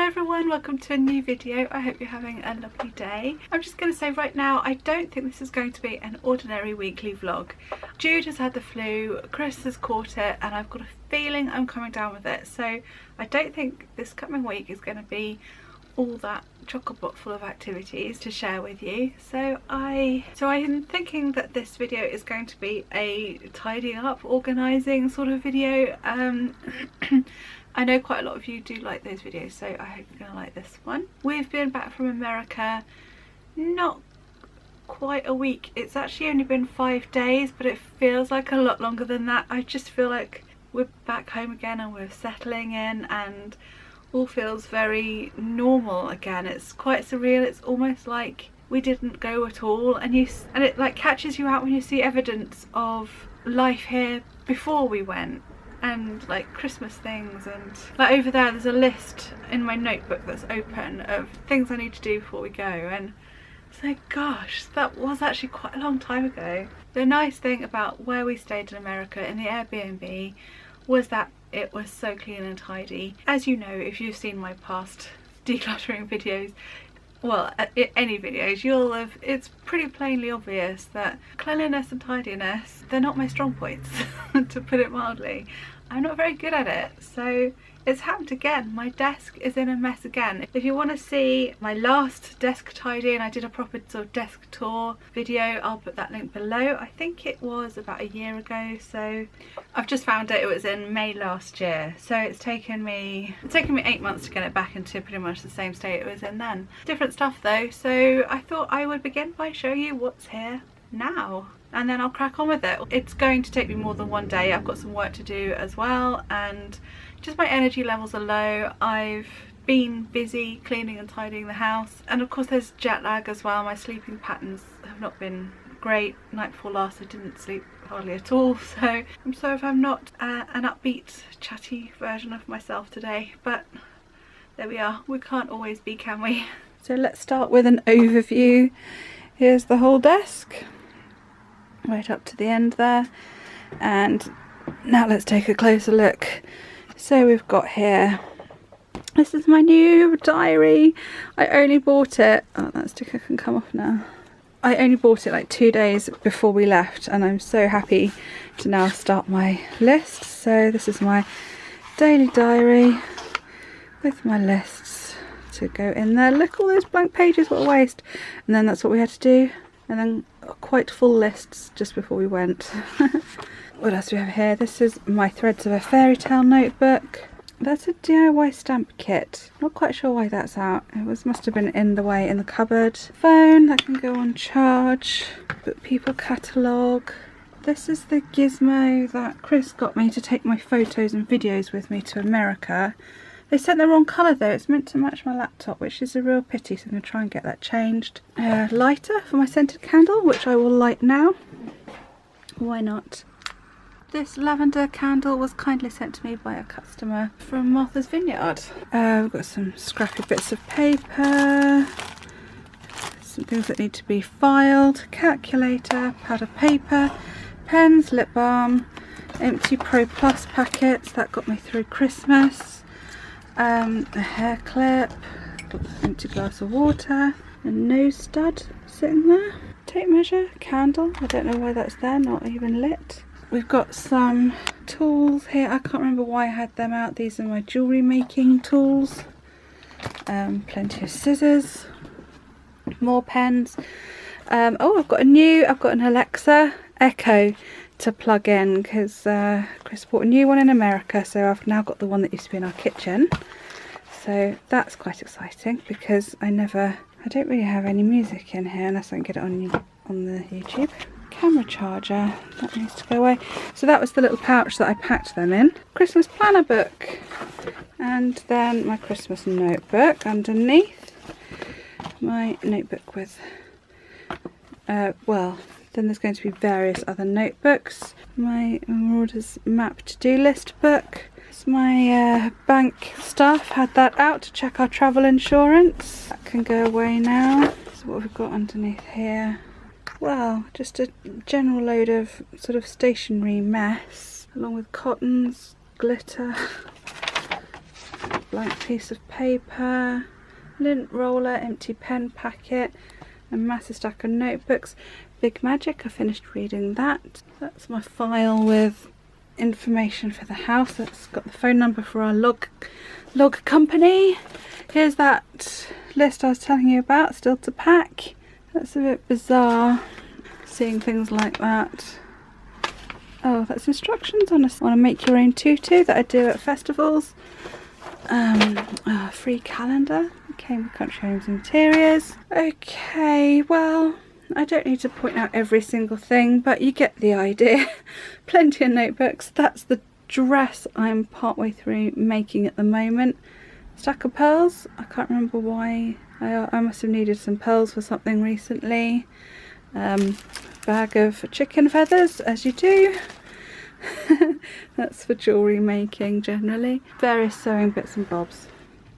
everyone, welcome to a new video. I hope you're having a lovely day. I'm just going to say right now, I don't think this is going to be an ordinary weekly vlog. Jude has had the flu, Chris has caught it, and I've got a feeling I'm coming down with it. So I don't think this coming week is going to be all that chock-a-block full of activities to share with you. So I'm thinking that this video is going to be a tidying up, organising sort of video. I know quite a lot of you do like those videos, so I hope you're going to like this one. We've been back from America not quite a week. It's actually only been 5 days, but it feels like a lot longer than that. I just feel like we're back home again and we're settling in and all feels very normal again. It's quite surreal. It's almost like we didn't go at all, and it like catches you out when you see evidence of life here before we went. And like Christmas things, and like over there's a list in my notebook that's open of things I need to do before we go, and it's like, gosh, that was actually quite a long time ago. The nice thing about where we stayed in America in the Airbnb was that it was so clean and tidy. As you know, if you've seen my past decluttering videos, well, any videos, you'll have, it's pretty plainly obvious that cleanliness and tidiness, they're not my strong points, to put it mildly. I'm not very good at it, so it's happened again. My desk is in a mess again. If you want to see my last desk tidying, I did a proper sort of desk tour video. I'll put that link below. I think it was about a year ago, so I've just found it. It was in May last year, so it's taken me 8 months to get it back into pretty much the same state it was in then. Different stuff though, so I thought I would begin by showing you what's here now, and then I'll crack on with it. It's going to take me more than one day. I've got some work to do as well, and just my energy levels are low. I've been busy cleaning and tidying the house, and of course there's jet lag as well. My sleeping patterns have not been great. Night before last I didn't sleep hardly at all, so I'm sorry if I'm not an upbeat chatty version of myself today, but there we are. We can't always be, can we? So let's start with an overview. Here's the whole desk right up to the end there, and now let's take a closer look. So we've got here, this is my new diary. I only bought it, oh, that sticker can come off now. I only bought it like 2 days before we left, and I'm so happy to now start my list. So this is my daily diary with my lists to go in there. Look, all those blank pages, what a waste. And then that's what we had to do, and then quite full lists just before we went. What else do we have here? This is my Threads of a Fairy Tale notebook. That's a DIY stamp kit. Not quite sure why that's out. It must have been in the cupboard. Phone that can go on charge. Book people catalogue. This is the gizmo that Chris got me to take my photos and videos with me to America. They sent the wrong colour though. It's meant to match my laptop, which is a real pity, so I'm going to try and get that changed. Lighter for my scented candle, which I will light now. Why not? This lavender candle was kindly sent to me by a customer from Martha's Vineyard. We've got some scrappy bits of paper, some things that need to be filed, calculator, pad of paper, pens, lip balm, empty Pro Plus packets, that got me through Christmas, a hair clip, got an empty glass of water, a nose stud sitting there, tape measure, candle, I don't know why that's there, not even lit. We've got some tools here. I can't remember why I had them out. These are my jewellery making tools. Plenty of scissors. More pens. Oh, I've got an Alexa Echo to plug in, because Chris bought a new one in America, so I've now got the one that used to be in our kitchen. So that's quite exciting, because I don't really have any music in here unless I can get it on the YouTube. Camera charger, that needs to go away. So that was the little pouch that I packed them in. Christmas planner book, and then my Christmas notebook underneath. My notebook with well, then there's going to be various other notebooks. My Marauders map to-do list book. It's my bank stuff, had that out to check our travel insurance. That can go away now. So what have we got underneath here? Well, just a general load of sort of stationery mess, along with cottons, glitter, blank piece of paper, lint roller, empty pen packet, a massive stack of notebooks. Big Magic, I finished reading that. That's my file with information for the house. That's got the phone number for our log company. Here's that list I was telling you about, still to pack. That's a bit bizarre, seeing things like that. Oh, that's instructions on a make your own tutu that I do at festivals. Free calendar. Came with Country Homes Interiors. Okay, well, I don't need to point out every single thing, but you get the idea. Plenty of notebooks. That's the dress I'm partway through making at the moment. Stack of pearls. I can't remember why. I must have needed some pearls for something recently. Bag of chicken feathers, as you do. That's for jewellery making generally. Various sewing bits and bobs.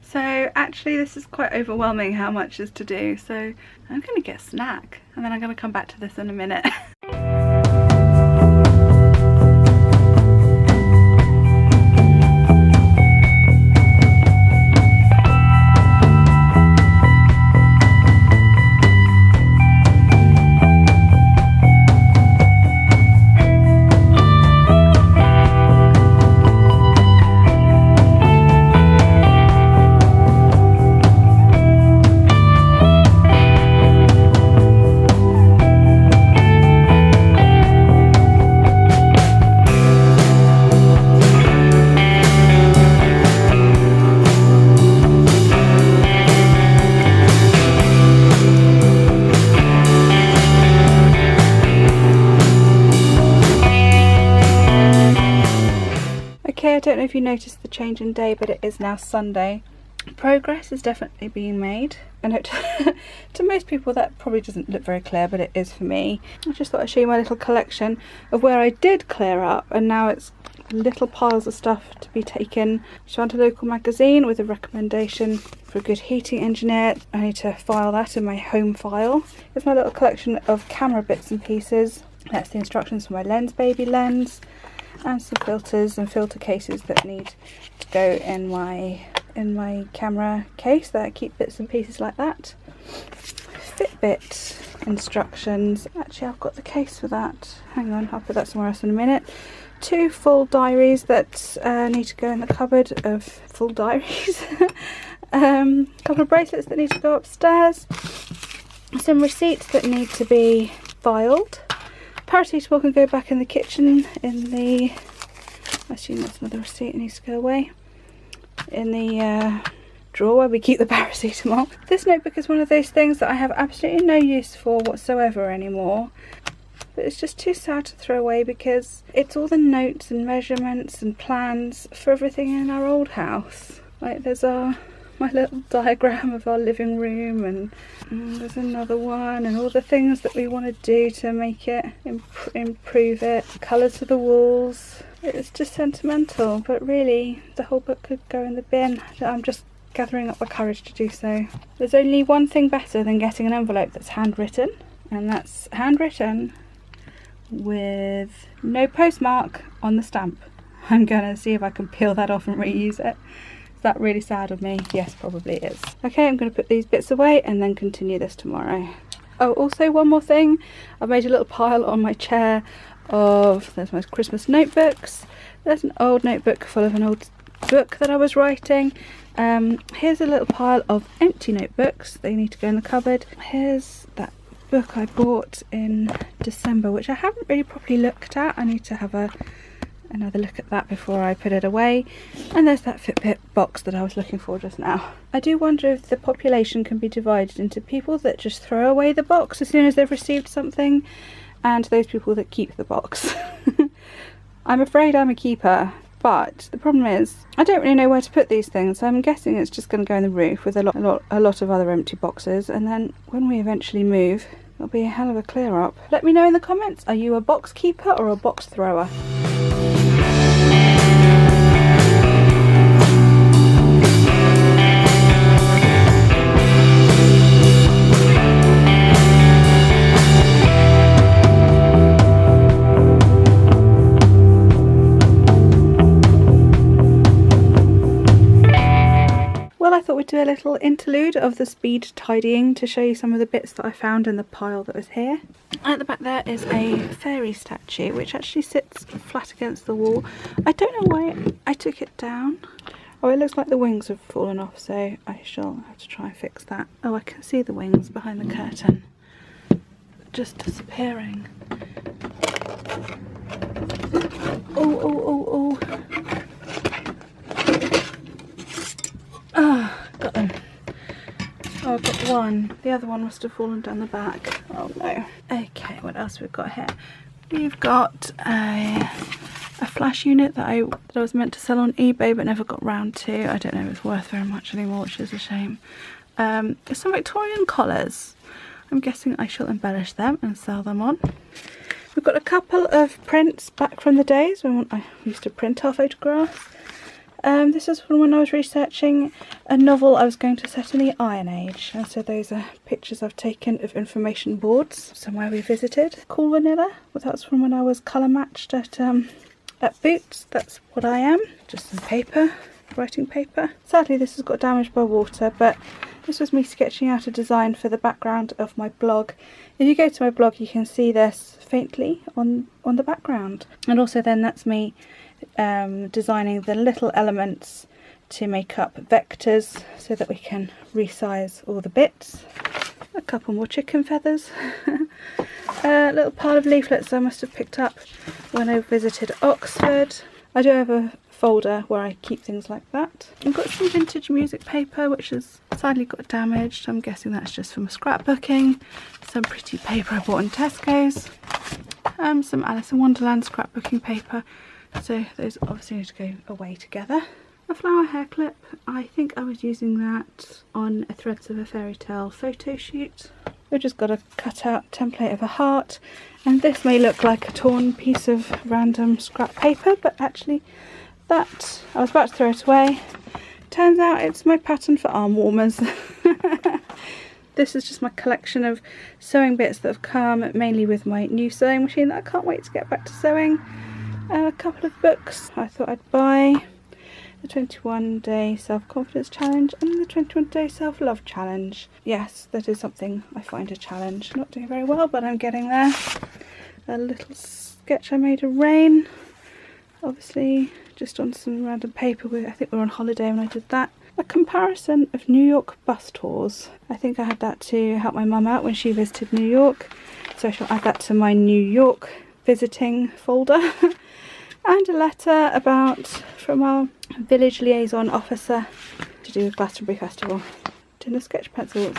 So actually this is quite overwhelming how much is to do, so I'm going to get a snack and then I'm going to come back to this in a minute. Okay, I don't know if you noticed the change in day, but it is now Sunday. Progress is definitely being made. I know to most people that probably doesn't look very clear, but it is for me. I just thought I'd show you my little collection of where I did clear up, and now it's little piles of stuff to be taken. Just found a local magazine with a recommendation for a good heating engineer. I need to file that in my home file. It's my little collection of camera bits and pieces. That's the instructions for my lens, baby lens, and some filters and filter cases that need to go in my camera case, that I keep bits and pieces like that. Fitbit instructions. Actually, I've got the case for that. Hang on, I'll put that somewhere else in a minute. 2 full diaries that need to go in the cupboard of full diaries. A couple of bracelets that need to go upstairs. Some receipts that need to be filed. Paracetamol can go back in the kitchen in the, I assume that's another receipt that needs to go away, in the drawer where we keep the paracetamol. This notebook is one of those things that I have absolutely no use for whatsoever anymore, but it's just too sad to throw away because it's all the notes and measurements and plans for everything in our old house. Like there's my little diagram of our living room, and there's another one, and all the things that we want to do to make it improve it, colours of the walls. It's just sentimental, but really the whole book could go in the bin. I'm just gathering up my courage to do so. There's only one thing better than getting an envelope that's handwritten, and that's handwritten with no postmark on the stamp. I'm gonna see if I can peel that off and reuse it. Is that really sad of me? Yes, probably is. Okay, I'm going to put these bits away and then continue this tomorrow. Oh, also one more thing. I've made a little pile on my chair of, there's my Christmas notebooks. There's an old notebook full of an old book that I was writing. Here's a little pile of empty notebooks. They need to go in the cupboard. Here's that book I bought in December, which I haven't really properly looked at. I need to have another look at that before I put it away. And there's that Fitbit box that I was looking for just now. I do wonder if the population can be divided into people that just throw away the box as soon as they've received something, and those people that keep the box. I'm afraid I'm a keeper, but the problem is I don't really know where to put these things, so I'm guessing it's just going to go in the roof with a lot of other empty boxes, and then when we eventually move it'll be a hell of a clear up. Let me know in the comments, are you a box keeper or a box thrower? do a little interlude of the speed tidying to show you some of the bits that I found in the pile that was here. At the back there is a fairy statue which actually sits flat against the wall. I don't know why I took it down. Oh, it looks like the wings have fallen off, so I shall have to try and fix that. Oh, I can see the wings behind the curtain just disappearing. Oh. Ah, got them. Oh, I've got one. The other one must have fallen down the back. Oh no. Okay, what else we've got here? We've got a flash unit that I was meant to sell on eBay but never got round to. I don't know if it's worth very much anymore, which is a shame. Some Victorian collars. I'm guessing I shall embellish them and sell them on. We've got a couple of prints back from the days when I used to print our photographs. This is from when I was researching a novel I was going to set in the Iron Age, and so those are pictures I've taken of information boards somewhere we visited. Cool Vanilla, well, that's from when I was colour matched at Boots. That's what I am, just some paper, writing paper. Sadly this has got damaged by water, but this was me sketching out a design for the background of my blog. If you go to my blog you can see this faintly on the background, and also then that's me designing the little elements to make up vectors so that we can resize all the bits. A couple more chicken feathers. A little pile of leaflets I must have picked up when I visited Oxford. I do have a folder where I keep things like that. I've got some vintage music paper which has sadly got damaged. I'm guessing that's just from scrapbooking. Some pretty paper I bought in Tesco's. Some Alice in Wonderland scrapbooking paper. So those obviously need to go away together. A flower hair clip. I think I was using that on a Threads of a Fairy Tale photo shoot. We've just got a cut out template of a heart, and this may look like a torn piece of random scrap paper, but actually that I was about to throw it away. Turns out it's my pattern for arm warmers. This is just my collection of sewing bits that have come mainly with my new sewing machine that I can't wait to get back to sewing. A couple of books I thought I'd buy. The 21-day self-confidence challenge and the 21-day self-love challenge. Yes, that is something I find a challenge. Not doing very well, but I'm getting there. A little sketch I made of rain. Obviously just on some random paper. I think we were on holiday when I did that. A comparison of New York bus tours. I think I had that to help my mum out when she visited New York. So I shall add that to my New York visiting folder. And a letter from our village liaison officer to do with Glastonbury Festival. Dinner sketch pencils.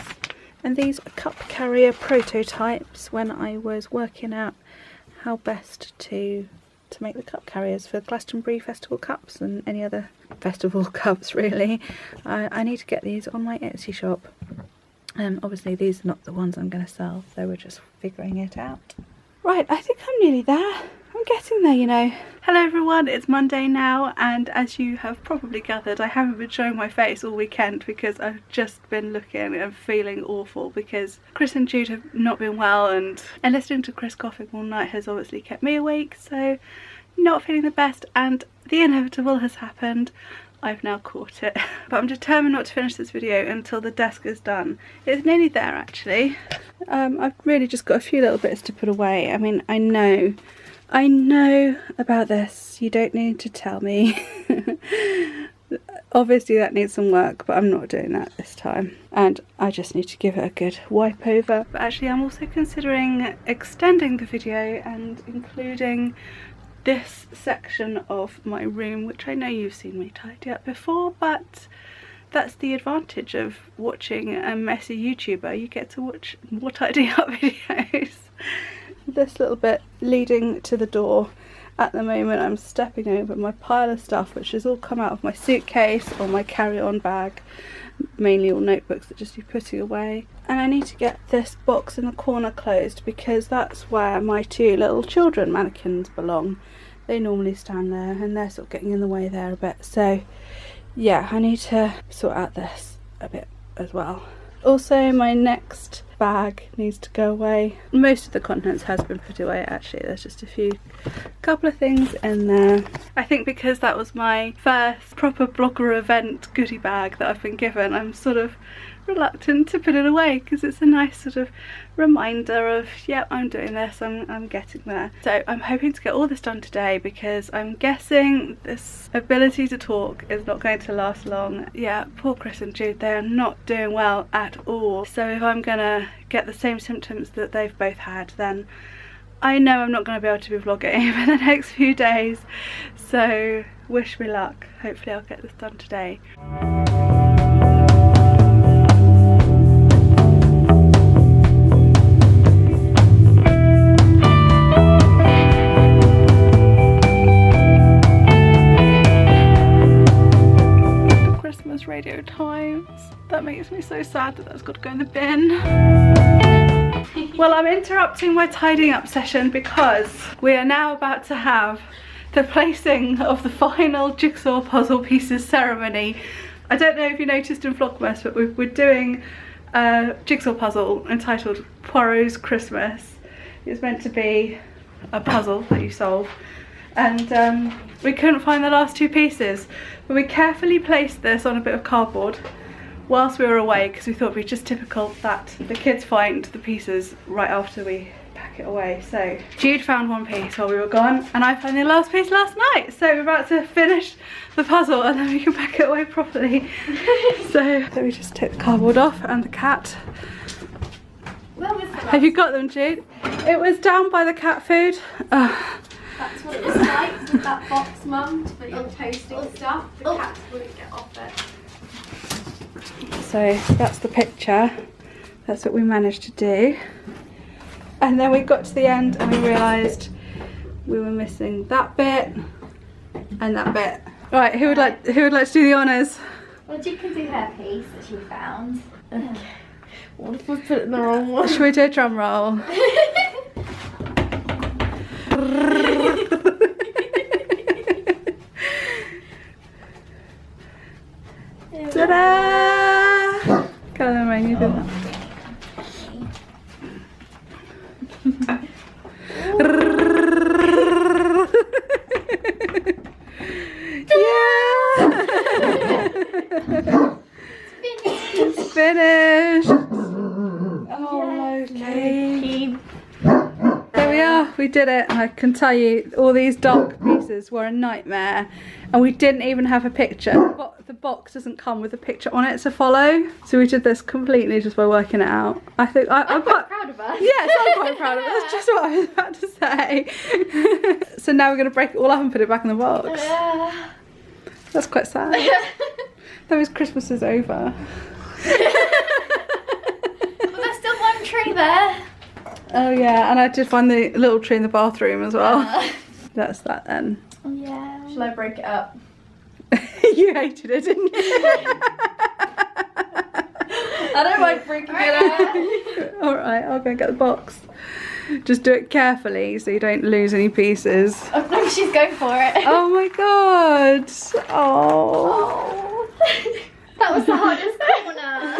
And these are cup carrier prototypes when I was working out how best to make the cup carriers for Glastonbury Festival cups and any other festival cups really. I need to get these on my Etsy shop. Obviously these are not the ones I'm going to sell, so we're just figuring it out. Right, I think I'm nearly there. I'm getting there, you know. Hello everyone, it's Monday now, and as you have probably gathered, I haven't been showing my face all weekend because I've just been looking and feeling awful because Chris and Jude have not been well, and listening to Chris coughing all night has obviously kept me awake, so not feeling the best, and the inevitable has happened. I've now caught it, but I'm determined not to finish this video until the desk is done. It's nearly there actually. I've really just got a few little bits to put away. I mean, I know about this, you don't need to tell me. Obviously that needs some work, but I'm not doing that this time, and I just need to give it a good wipe over. But actually I'm also considering extending the video and including this section of my room, which I know you've seen me tidy up before, but that's the advantage of watching a messy YouTuber. You get to watch more tidy up videos. This little bit leading to the door, at the moment I'm stepping over my pile of stuff which has all come out of my suitcase or my carry-on bag, mainly all notebooks that just be putting away. And I need to get this box in the corner closed because that's where my two little children mannequins belong. They normally stand there and they're sort of getting in the way there a bit, so yeah, I need to sort out this a bit as well. Also, my next bag needs to go away. Most of the contents has been put away actually. There's just a couple of things in there. I think because that was my first proper blogger event goodie bag that I've been given, I'm sort of reluctant to put it away because it's a nice sort of reminder of, yeah, I'm doing this, I'm getting there. So I'm hoping to get all this done today because I'm guessing this ability to talk is not going to last long. Yeah, poor Chris and Jude, they are not doing well at all. So if I'm gonna get the same symptoms that they've both had, then I know I'm not going to be able to be vlogging for the next few days. So wish me luck. Hopefully I'll get this done today. Radio times. That makes me so sad that that's got to go in the bin. Well, I'm interrupting my tidying up session because we are now about to have the placing of the final jigsaw puzzle pieces ceremony. I don't know if you noticed in Vlogmas, but we're doing a jigsaw puzzle entitled Poirot's Christmas. It's meant to be a puzzle that you solve, and we couldn't find the last two pieces, but we carefully placed this on a bit of cardboard whilst we were away because we thought it'd be just typical that the kids find the pieces right after we pack it away. So Jude found one piece while we were gone and I found the last piece last night, so we're about to finish the puzzle and then we can pack it away properly. So let me just take the cardboard off and the cat. Where was the last? Have you got them, Jude? It was down by the cat food. That's what it was like with that box, Mum, to put your toasting stuff. The cats wouldn't get off it. So that's the picture. That's what we managed to do. And then we got to the end and we realised we were missing that bit and that bit. Right, who would like to do the honours? Well, Jig can do her piece that she found. Okay. What if we put it in the wrong one? Should we do a drum roll? Ta-da! Go on, Rain, you do that. Yeah! It's finished! Oh, lovely. There we are, we did it. And I can tell you, all these dark pieces were a nightmare. And we didn't even have a picture. The box doesn't come with a picture on it to follow. So we did this completely just by working it out. I think I'm quite proud of us. Yes, I'm quite proud of us. That's just what I was about to say. So now we're going to break it all up and put it back in the box. That's quite sad. That means Christmas is over. But there's still one tree there. Oh yeah, and I did find the little tree in the bathroom as well. That's that then. Oh yeah. Shall I break it up? You hated it, didn't you? I don't like breaking it up. Alright, I'll go and get the box. Just do it carefully so you don't lose any pieces. Oh no, she's going for it. Oh my god. Oh. That was the hardest corner.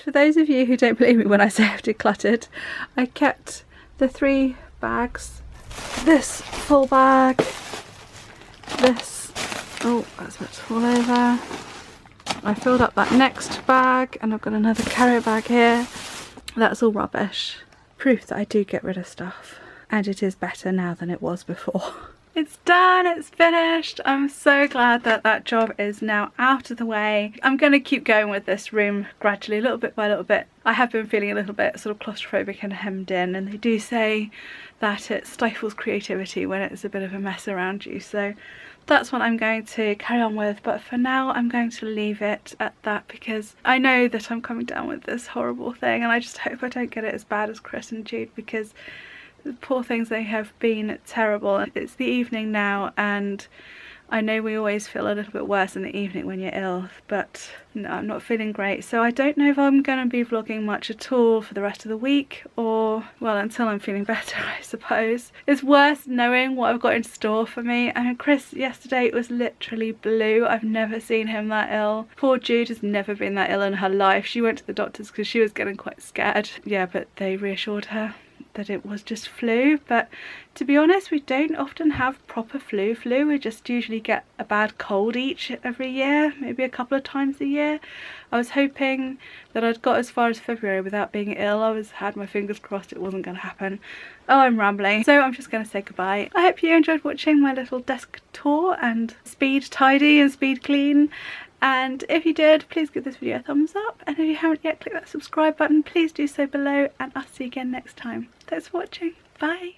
For those of you who don't believe me when I say I've decluttered, I kept the 3 bags, this full bag, this, oh that's about to fall over, I filled up that next bag and I've got another carrier bag here. That's all rubbish. Proof that I do get rid of stuff and it is better now than it was before. It's done, it's finished. I'm so glad that that job is now out of the way. I'm going to keep going with this room gradually, little bit by little bit. I have been feeling a little bit sort of claustrophobic and hemmed in, and they do say that it stifles creativity when it's a bit of a mess around you. So that's what I'm going to carry on with, but for now I'm going to leave it at that because I know that I'm coming down with this horrible thing, and I just hope I don't get it as bad as Chris and Jude, because the poor things, they have been terrible. It's the evening now, and I know we always feel a little bit worse in the evening when you're ill, but no, I'm not feeling great. So I don't know if I'm going to be vlogging much at all for the rest of the week, or, well, until I'm feeling better, I suppose. It's worse knowing what I've got in store for me. I mean, Chris yesterday was literally blue. I've never seen him that ill. Poor Jude has never been that ill in her life. She went to the doctors because she was getting quite scared. Yeah, but they reassured her that it was just flu, but to be honest, we don't often have proper flu. We just usually get a bad cold every year, maybe a couple of times a year. I was hoping that I'd got as far as February without being ill. I had my fingers crossed it wasn't going to happen. Oh, I'm rambling, so I'm just going to say goodbye. I hope you enjoyed watching my little desk tour and speed tidy and speed clean. And if you did, please give this video a thumbs up, and if you haven't yet, click that subscribe button. Please do so below, and I'll see you again next time. Thanks for watching. Bye.